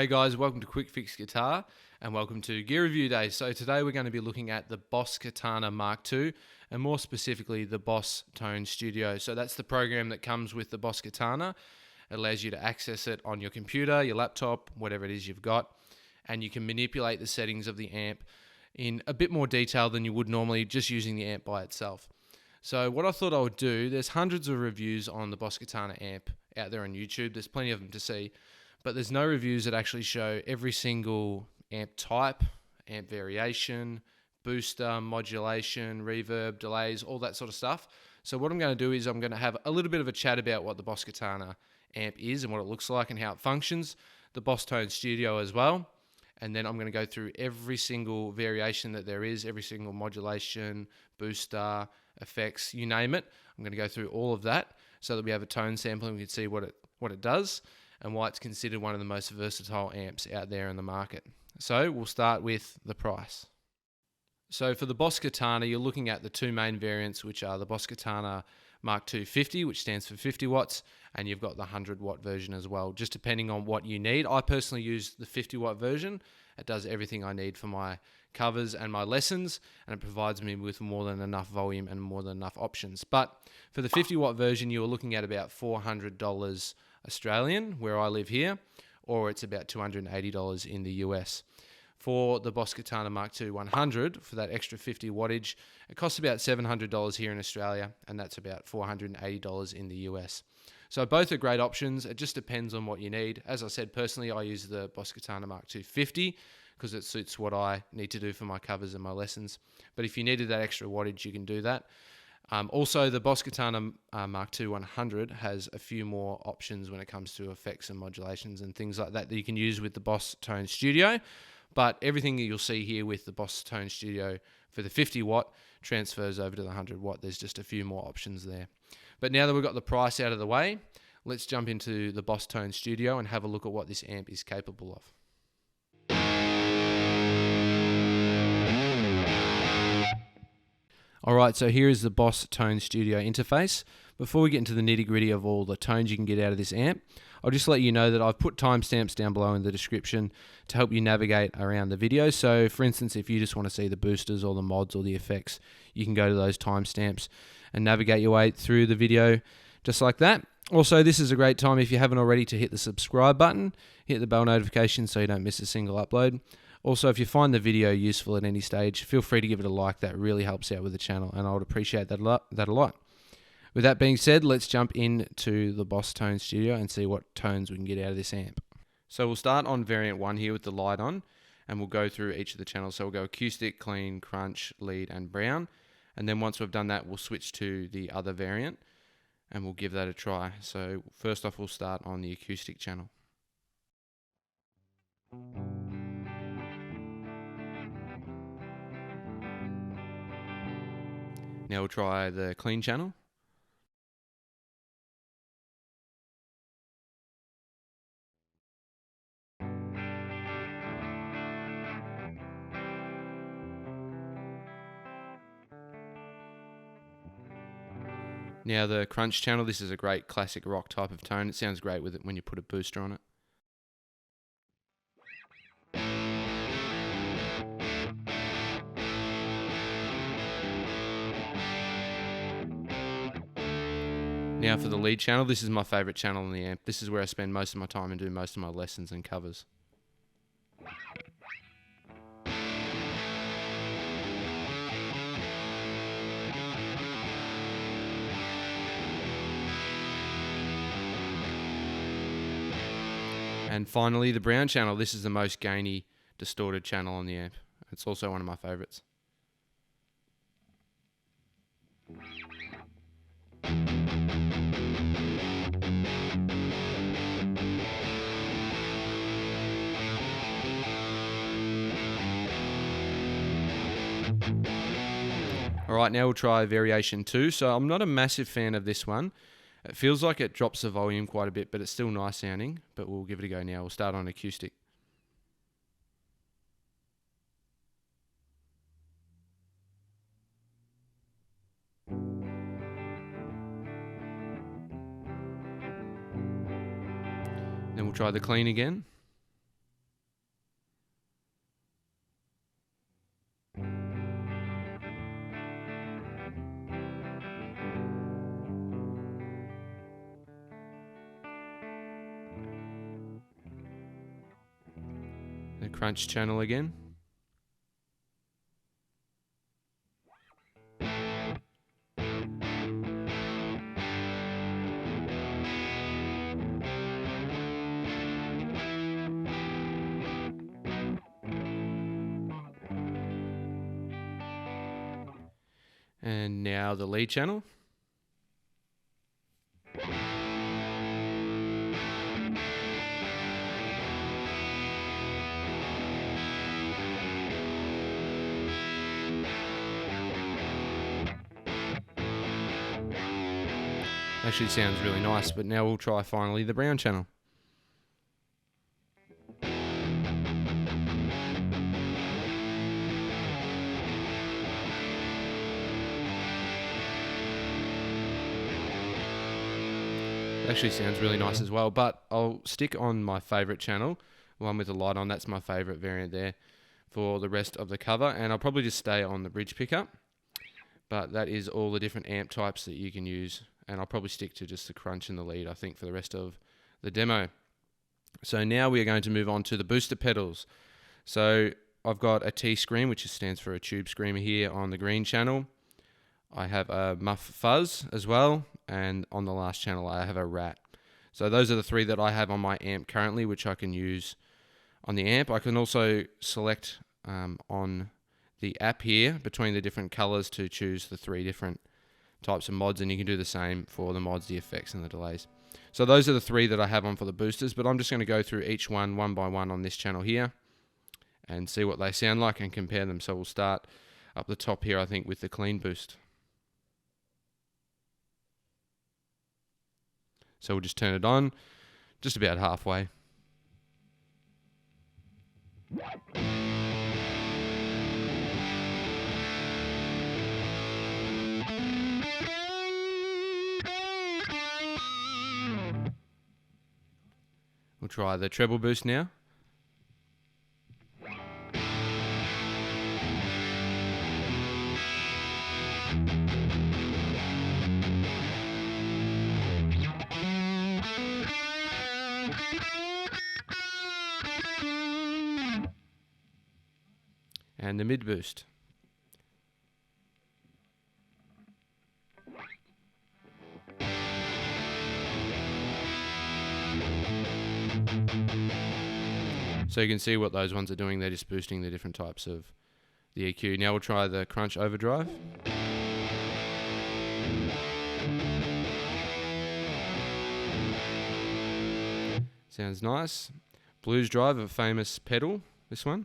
Hey guys, welcome to Quick Fix Guitar and welcome to Gear Review Day. So today we're going to be looking at the Boss Katana MK2 and more specifically the Boss Tone Studio. So that's the program that comes with the Boss Katana. It allows you to access it on your computer, your laptop, whatever it is you've got, and you can manipulate the settings of the amp in a bit more detail than you would normally just using the amp by itself. So what I thought I would do, there's hundreds of reviews on the Boss Katana amp out there on YouTube. There's plenty of them to see. But there's no reviews that actually show every single amp type, amp variation, booster, modulation, reverb, delays, all that sort of stuff. So what I'm going to do is I'm going to have a little bit of a chat about what the Boss Katana amp is and what it looks like and how it functions, the Boss Tone Studio as well. And then I'm going to go through every single variation that there is, every single modulation, booster, effects, you name it. I'm going to go through all of that so that we have a tone sample and we can see what it does and why it's considered one of the most versatile amps out there in the market. So we'll start with the price. So for the Boss Katana, you're looking at the two main variants, which are the Boss Katana MK2 50, which stands for 50 watts, and you've got the 100 watt version as well, just depending on what you need. I personally use the 50 watt version. It does everything I need for my covers and my lessons, and it provides me with more than enough volume and more than enough options. But for the 50 watt version, you're looking at about $400 Australian, where I live here, or it's about $280 in the US. For the Boss Katana MK2 100, for that extra 50 wattage, it costs about $700 here in Australia, and that's about $480 in the US. So both are great options. It just depends on what you need. As I said, personally, I use the Boss Katana MK2 50 because it suits what I need to do for my covers and my lessons. But if you needed that extra wattage, you can do that. Also, the Boss Katana MK2 100 has a few more options when it comes to effects and modulations and things like that you can use with the Boss Tone Studio. But everything that you'll see here with the Boss Tone Studio for the 50 watt transfers over to the 100 watt. There's just a few more options there. But now that we've got the price out of the way, let's jump into the Boss Tone Studio and have a look at what this amp is capable of. Alright, so here is the Boss Tone Studio interface. Before we get into the nitty gritty of all the tones you can get out of this amp, I'll just let you know that I've put timestamps down below in the description to help you navigate around the video. So for instance, if you just want to see the boosters or the mods or the effects, you can go to those timestamps and navigate your way through the video just like that. Also, this is a great time, if you haven't already, to hit the subscribe button, hit the bell notification so you don't miss a single upload. Also, if you find the video useful at any stage, feel free to give it a like. That really helps out with the channel, and I would appreciate that a lot. With that being said, let's jump into the Boss Tone Studio and see what tones we can get out of this amp. So we'll start on variant 1 here with the light on, and we'll go through each of the channels. So we'll go acoustic, clean, crunch, lead, and brown. And then once we've done that, we'll switch to the other variant, and we'll give that a try. So first off, we'll start on the acoustic channel. Now we'll try the clean channel. Now the crunch channel, this is a great classic rock type of tone. It sounds great with it when you put a booster on it. Now for the lead channel, this is my favourite channel on the amp. This is where I spend most of my time and do most of my lessons and covers. And finally, the brown channel. This is the most gainy, distorted channel on the amp. It's also one of my favourites. Alright, now we'll try variation 2. So I'm not a massive fan of this one. It feels like it drops the volume quite a bit, but it's still nice sounding. But we'll give it a go now. We'll start on acoustic. Then we'll try the clean again. The crunch channel again. And now the lead channel. Actually sounds really nice, but now we'll try finally the brown channel. Actually sounds really nice as well, but I'll stick on my favorite channel, one with the light on. That's my favorite variant there for the rest of the cover, and I'll probably just stay on the bridge pickup. But that is all the different amp types that you can use, and I'll probably stick to just the crunch and the lead, I think, for the rest of the demo. So now we are going to move on to the booster pedals. So I've got a T scream, which stands for a tube screamer here on the green channel. I have a muff fuzz as well, and on the last channel I have a rat. So those are the three that I have on my amp currently, which I can use on the amp. I can also select on the app here between the different colors to choose the three different types of mods, and you can do the same for the mods, the effects, and the delays. So those are the three that I have on for the boosters, but I'm just going to go through each one by one on this channel here and see what they sound like and compare them. So we'll start up the top here, I think, with the clean boost. So we'll just turn it on, just about halfway. We'll try the treble boost now. And the mid boost. So you can see what those ones are doing. They're just boosting the different types of the EQ. Now we'll try the crunch overdrive. Sounds nice. Blues drive, a famous pedal, this one.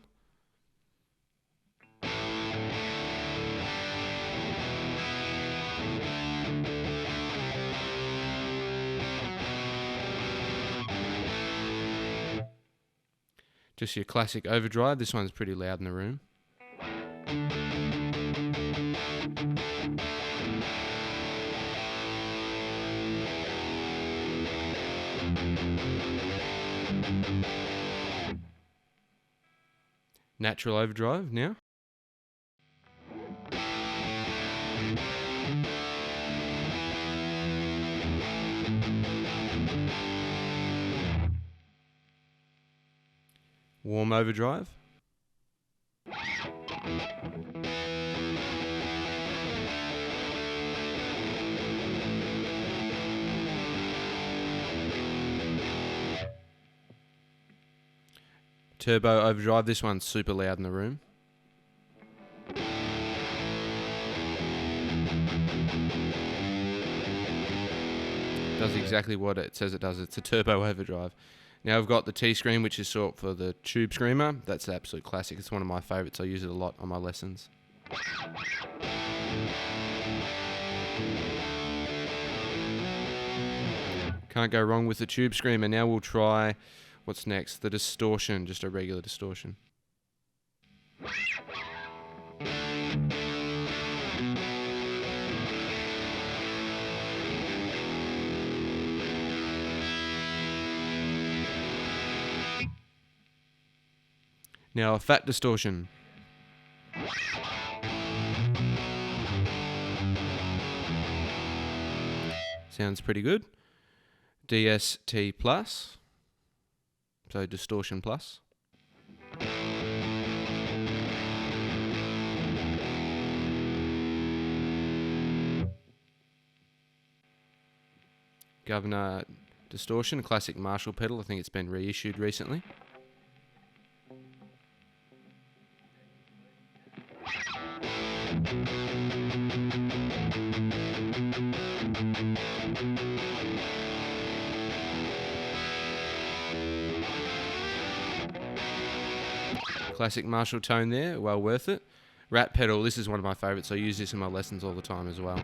Just your classic overdrive. This one's pretty loud in the room. Natural overdrive now. Warm overdrive. Turbo overdrive. This one's super loud in the room. Does exactly what it says it does. It's a turbo overdrive. Now I've got the T scream, which is short for the tube screamer. That's an absolute classic. It's one of my favorites. I use it a lot on my lessons. Can't go wrong with the tube screamer. Now we'll try, what's next? The distortion, just a regular distortion. Now a fat distortion. Sounds pretty good. DST plus, so distortion plus. governor distortion, a classic Marshall pedal. I think it's been reissued recently. Classic Marshall tone there, well worth it. Rat pedal, this is one of my favourites. I use this in my lessons all the time as well.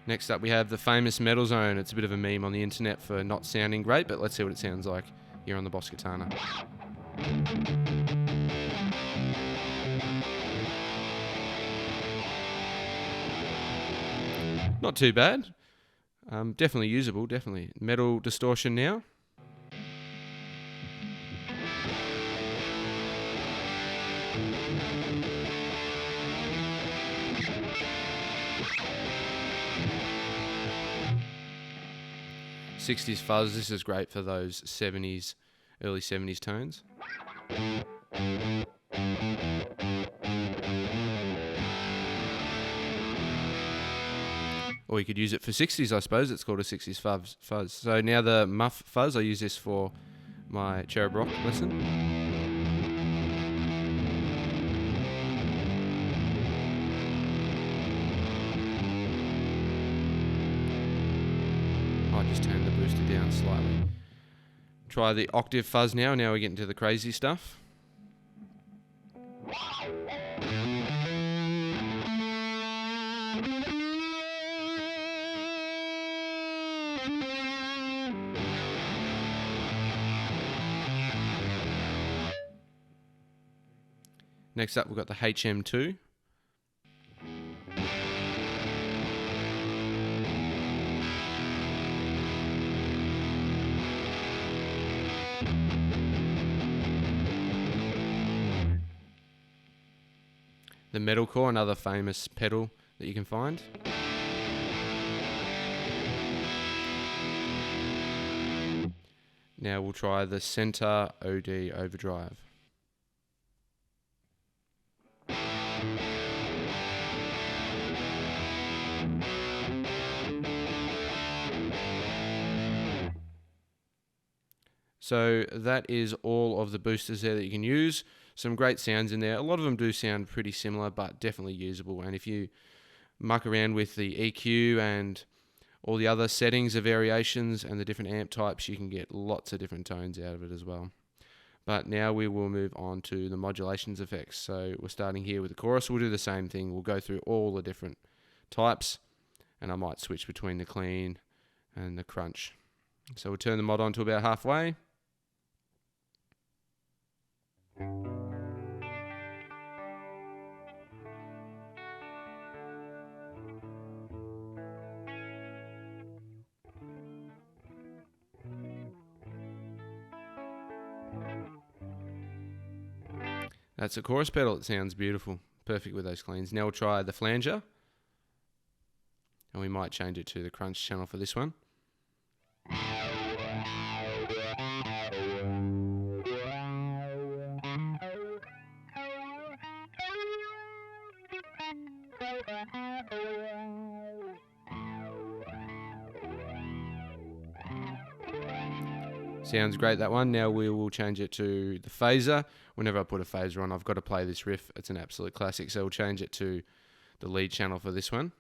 Next up we have the famous Metal Zone. It's a bit of a meme on the internet for not sounding great, but let's see what it sounds like here on the Boss Katana. Not too bad. Definitely usable, definitely. Metal distortion now. '60s fuzz, this is great for those 70s, early 70s tones. Or you could use it for 60s, I suppose. It's called a 60s fuzz. So now the muff fuzz, I use this for my Cherub Rock lesson. I just turn the booster down slightly. Try the octave fuzz now. Now we get into the crazy stuff. Next up, we've got the HM2. The Metalcore, another famous pedal that you can find. Now we'll try the Center OD Overdrive. So that is all of the boosters there that you can use. Some great sounds in there. A lot of them do sound pretty similar, but definitely usable. And if you muck around with the EQ and all the other settings, the variations, and the different amp types, you can get lots of different tones out of it as well. But now we will move on to the modulations effects. So we're starting here with the chorus. We'll do the same thing. We'll go through all the different types, and I might switch between the clean and the crunch. So we'll turn the mod on to about halfway. That's a chorus pedal. It sounds beautiful. Perfect with those cleans. Now we'll try the flanger. And we might change it to the crunch channel for this one. Sounds great, that one. Now we will change it to the phaser. Whenever I put a phaser on, I've got to play this riff. It's an absolute classic, so we'll change it to the lead channel for this one.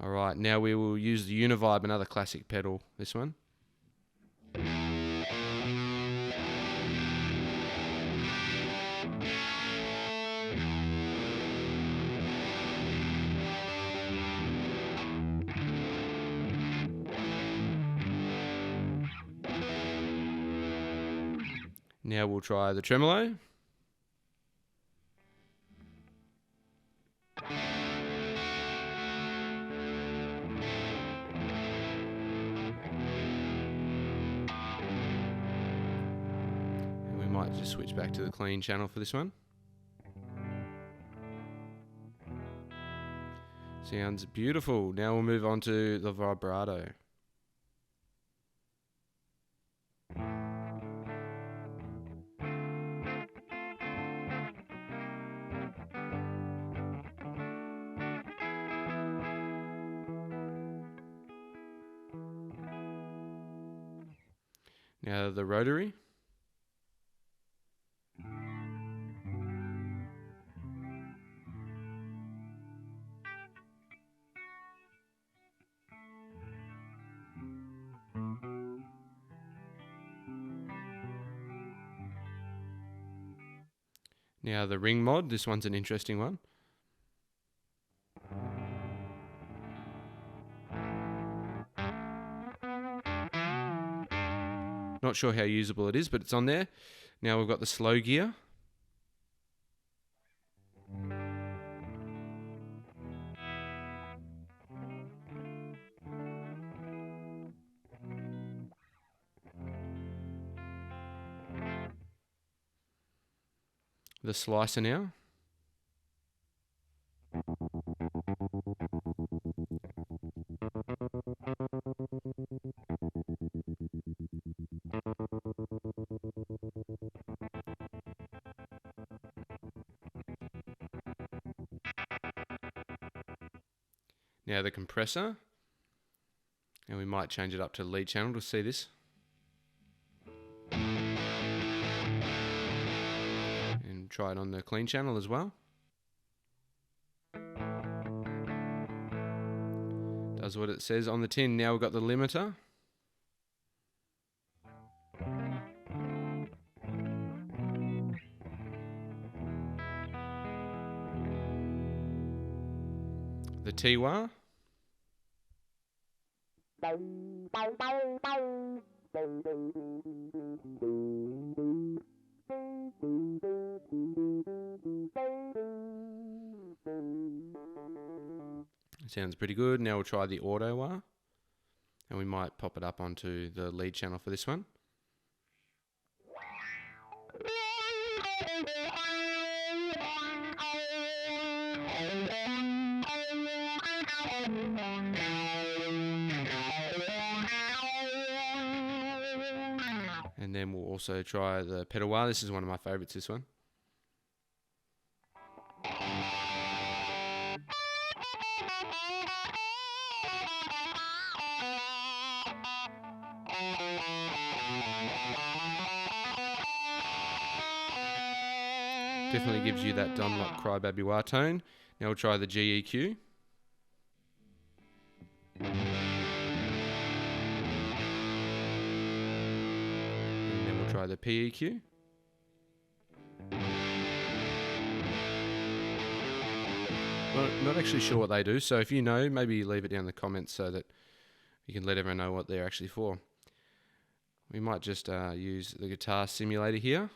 Alright, now we will use the Univibe, another classic pedal, this one. Now we'll try the tremolo. might just switch back to the clean channel for this one. Sounds beautiful. Now we'll move on to the vibrato. Now the rotary. Now the ring mod, this one's an interesting one. Not sure how usable it is, but it's on there. Now we've got the slow gear. The slicer now. Now the compressor, and we might change it up to lead channel to see this. And try it on the clean channel as well. Does what it says on the tin. Now we've got the limiter. The T-wah. Sounds pretty good. Now we'll try the auto wah, and we might pop it up onto the lead channel for this one. And then we'll also try the pedal wah. This is one of my favorites, this one. Definitely gives you that Dunlop Crybaby Wah tone. Now we'll try the GEQ. And then we'll try the PEQ. Well, not actually sure what they do, so if you know, maybe leave it down in the comments so that you can let everyone know what they're actually for. We might just use the guitar simulator here.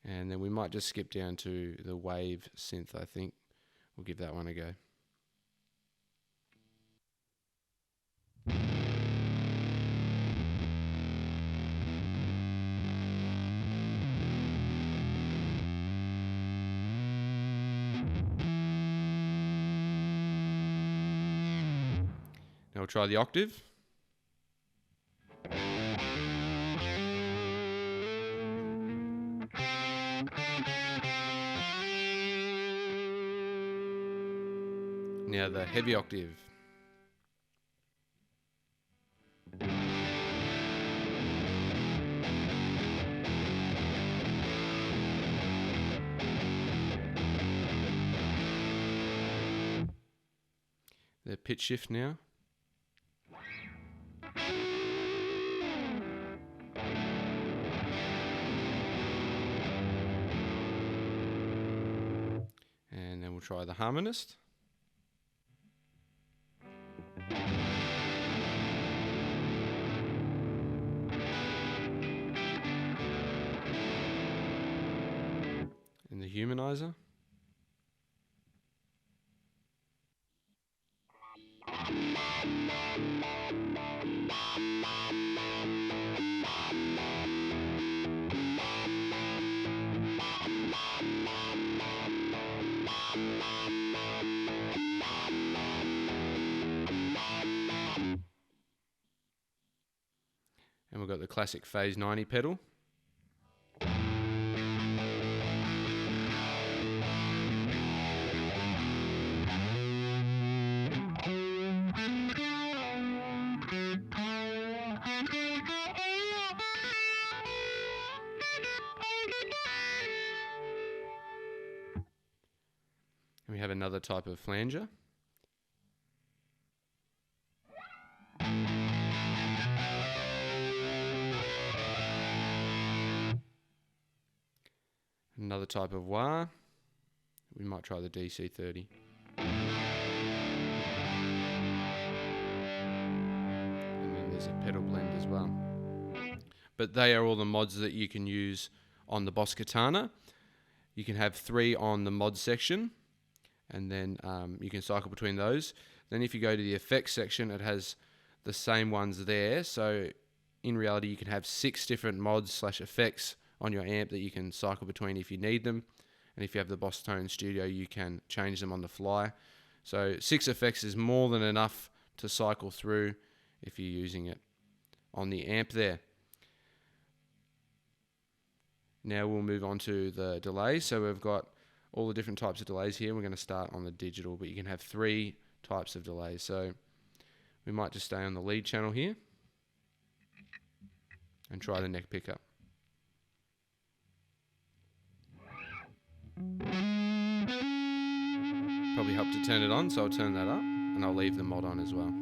And then we might just skip down to the wave synth, I think. We'll give that one a go. Now we'll try the octave. Now the heavy octave. The pitch shift now. And then we'll try the harmonist. And the humanizer. And we've got the classic Phase 90 pedal. And we have another type of flanger. Another type of wah. We might try the DC30. And then there's a pedal blend as well. But they are all the mods that you can use on the Boss Katana. You can have 3 on the mod section, and then you can cycle between those. Then if you go to the effects section, it has the same ones there. So in reality, you can have 6 different mods / effects on your amp that you can cycle between if you need them. And if you have the Boss Tone Studio, you can change them on the fly. So 6 effects is more than enough to cycle through if you're using it on the amp there. Now we'll move on to the delays. So we've got all the different types of delays here. We're going to start on the digital, but you can have 3 types of delays. So we might just stay on the lead channel here and try the neck pickup. Probably help to turn it on, so I'll turn that up, and I'll leave the mod on as well.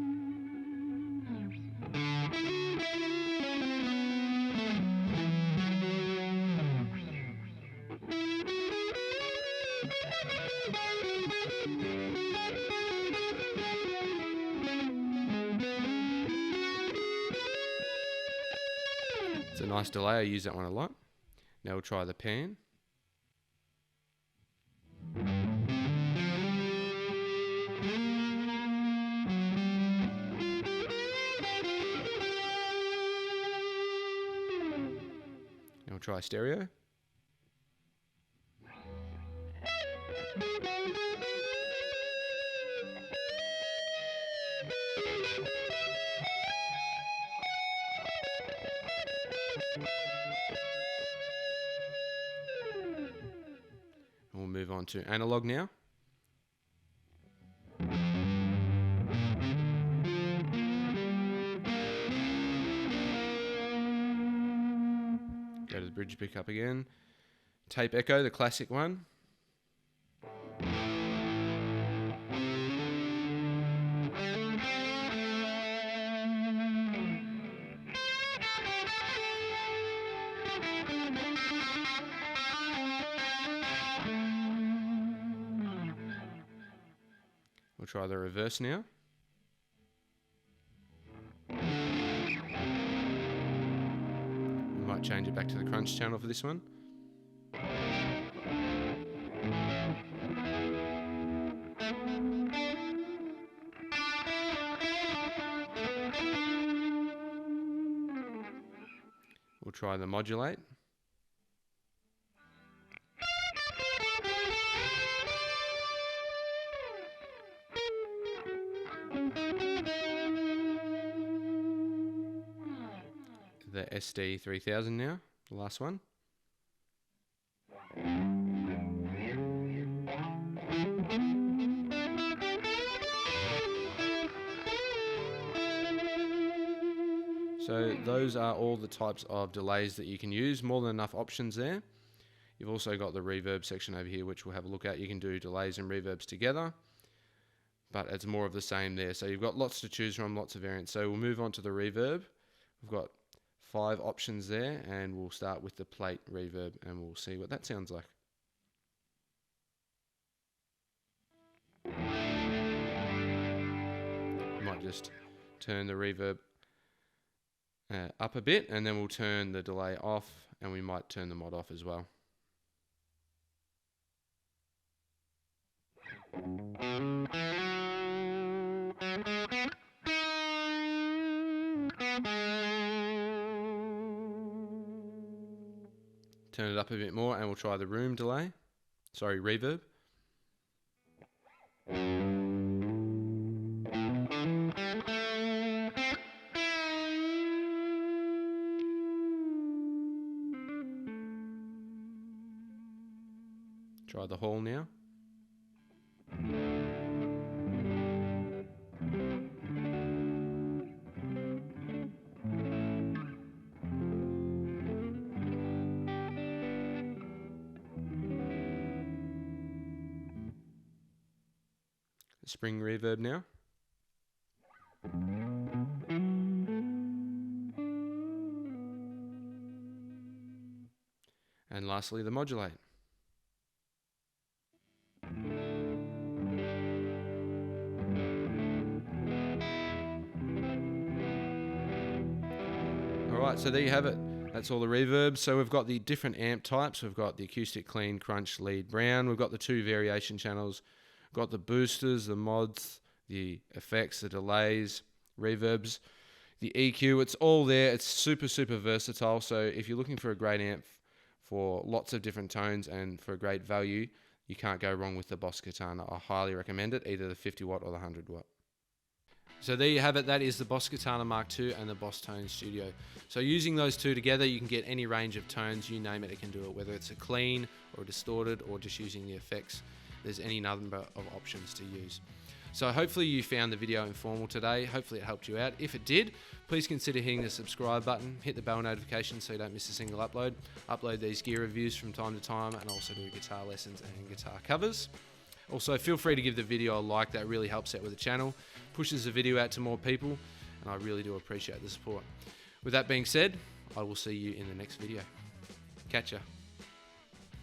It's a nice delay, I use that one a lot. Now we'll try the pan. Now we'll try stereo. And we'll move on to analog now. Go to the bridge pickup again. Tape echo, the classic one. We'll try the reverse now. We might change it back to the crunch channel for this one. We'll try the modulate. The SD3000 now, the last one. So those are all the types of delays that you can use, more than enough options there. You've also got the reverb section over here, which we'll have a look at. You can do delays and reverbs together, but it's more of the same there. So you've got lots to choose from, lots of variants. So we'll move on to the reverb. We've got 5 options there, and we'll start with the plate reverb, and we'll see what that sounds like. Might just turn the reverb up a bit, and then we'll turn the delay off, and we might turn the mod off as well. Turn it up a bit more, and we'll try the room delay. Sorry, reverb. Try the hall now. Spring reverb now. And lastly, the modulate. Alright, so there you have it. That's all the reverbs. So we've got the different amp types. We've got the acoustic, clean, crunch, lead, brown. We've got the 2 variation channels. We've got the boosters, the mods, the effects, the delays, reverbs, the EQ. It's all there. It's super, super versatile. So if you're looking for a great amp for lots of different tones and for a great value, you can't go wrong with the Boss Katana. I highly recommend it, either the 50 watt or the 100 watt. So there you have it. That is the Boss Katana Mark II and the Boss Tone Studio. So using those two together, you can get any range of tones, you name it, it can do it, whether it's a clean or a distorted or just using the effects. There's any number of options to use. So hopefully you found the video informal today. Hopefully it helped you out. If it did, please consider hitting the subscribe button, hit the bell notification so you don't miss a single upload. Upload these gear reviews from time to time and also do guitar lessons and guitar covers. Also, feel free to give the video a like. That really helps out with the channel, pushes the video out to more people, and I really do appreciate the support. With that being said, I will see you in the next video. Catch ya.